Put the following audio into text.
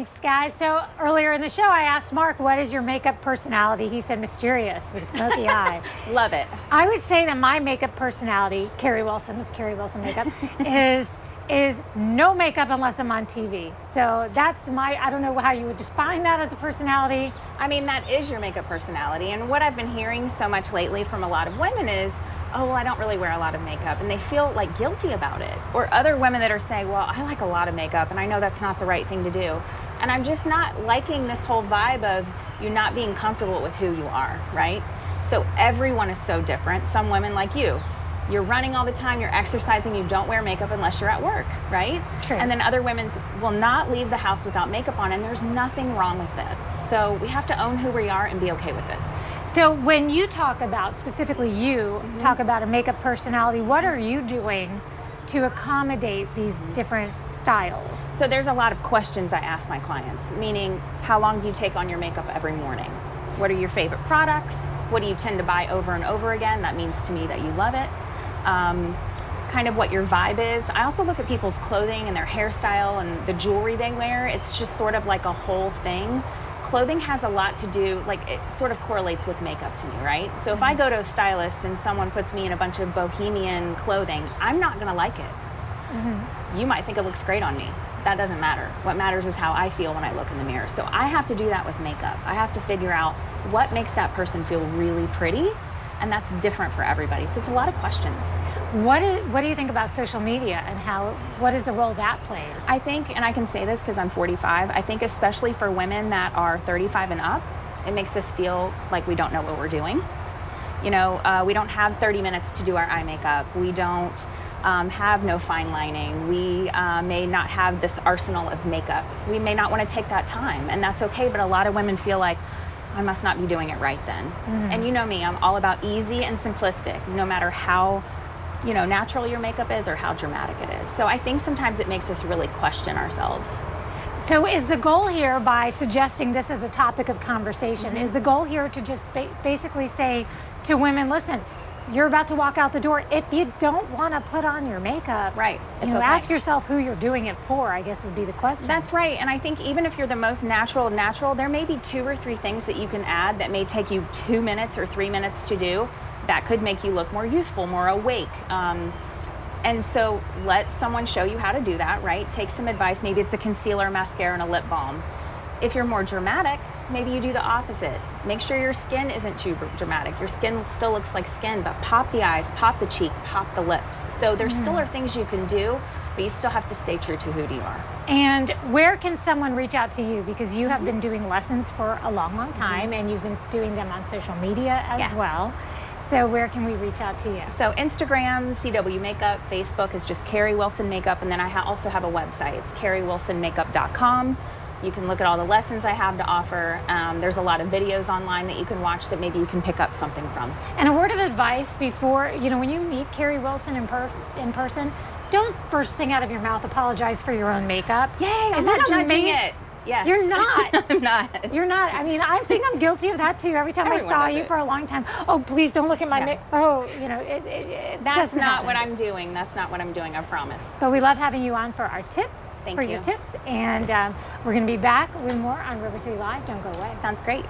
Thanks, guys. So earlier in the show, I asked Mark, what is your makeup personality? He said mysterious with a smoky eye. Love it. I would say that my makeup personality, Carrie Wilson of Carrie Wilson Makeup, is no makeup unless I'm on TV. So that's I don't know how you would define that as a personality. I mean, that is your makeup personality. And what I've been hearing so much lately from a lot of women is, oh, well, I don't really wear a lot of makeup. And they feel like guilty about it. Or other women that are saying, well, I like a lot of makeup and I know that's not the right thing to do. And I'm just not liking this whole vibe of you not being comfortable with who you are, right? So everyone is so different. Some women like you're running all the time, you're exercising, you don't wear makeup unless you're at work, right? True. And then other women will not leave the house without makeup on, and there's nothing wrong with it. So we have to own who we are and be okay with it. So when you talk about, specifically you, talk about a makeup personality, what are you doing to accommodate these different styles? So there's a lot of questions I ask my clients, meaning how long do you take on your makeup every morning? What are your favorite products? What do you tend to buy over and over again? That means to me that you love it. Kind of what your vibe is. I also look at people's clothing and their hairstyle and the jewelry they wear. It's just sort of like a whole thing. Clothing has a lot to do, like it sort of correlates with makeup to me, right? So if I go to a stylist and someone puts me in a bunch of bohemian clothing, I'm not gonna like it. You might think it looks great on me. That doesn't matter. What matters is how I feel when I look in the mirror. So I have to do that with makeup. I have to figure out what makes that person feel really pretty, and that's different for everybody. So it's a lot of questions. What do you think about social media and what is the role that plays? I think, and I can say this because I'm 45, I think especially for women that are 35 and up, it makes us feel like we don't know what we're doing. You know, we don't have 30 minutes to do our eye makeup. We don't have no fine lining. We may not have this arsenal of makeup. We may not want to take that time, and that's okay, but a lot of women feel like, I must not be doing it right then. And you know me, I'm all about easy and simplistic, no matter how natural your makeup is or how dramatic it is. So I think sometimes it makes us really question ourselves. So is the goal here, by suggesting this as a topic of conversation, is the goal here to just basically say to women, listen, you're about to walk out the door. If you don't want to put on your makeup, right, it's okay. Ask yourself who you're doing it for, I guess would be the question. That's right. And I think even if you're the most natural, there may be 2 or 3 things that you can add that may take you 2 minutes or 3 minutes to do that could make you look more youthful, more awake. And so let someone show you how to do that, right? Take some advice. Maybe it's a concealer, mascara, and a lip balm. If you're more dramatic, maybe you do the opposite. Make sure your skin isn't too dramatic. Your skin still looks like skin, but pop the eyes, pop the cheek, pop the lips. So there still are things you can do, but you still have to stay true to who you are. And where can someone reach out to you? Because you have been doing lessons for a long, long time, and you've been doing them on social media as well. So where can we reach out to you? So Instagram, CW Makeup. Facebook is just Carrie Wilson Makeup. And then I also have a website. It's carriewilsonmakeup.com. You can look at all the lessons I have to offer. There's a lot of videos online that you can watch that maybe you can pick up something from. And a word of advice before, when you meet Carrie Wilson in person, don't first thing out of your mouth apologize for your own makeup. Yay, I'm not judging it. Yes. You're not. I'm not. You're not. I mean, I think I'm guilty of that too. Every time Everyone I saw does you it. for a long time, oh, please don't look at my makeup. Oh, That's not what I'm doing. That's not what I'm doing, I promise. But we love having you on for our tips, Thank for you. your tips. And we're going to be back with more on River City Live. Don't go away. Sounds great.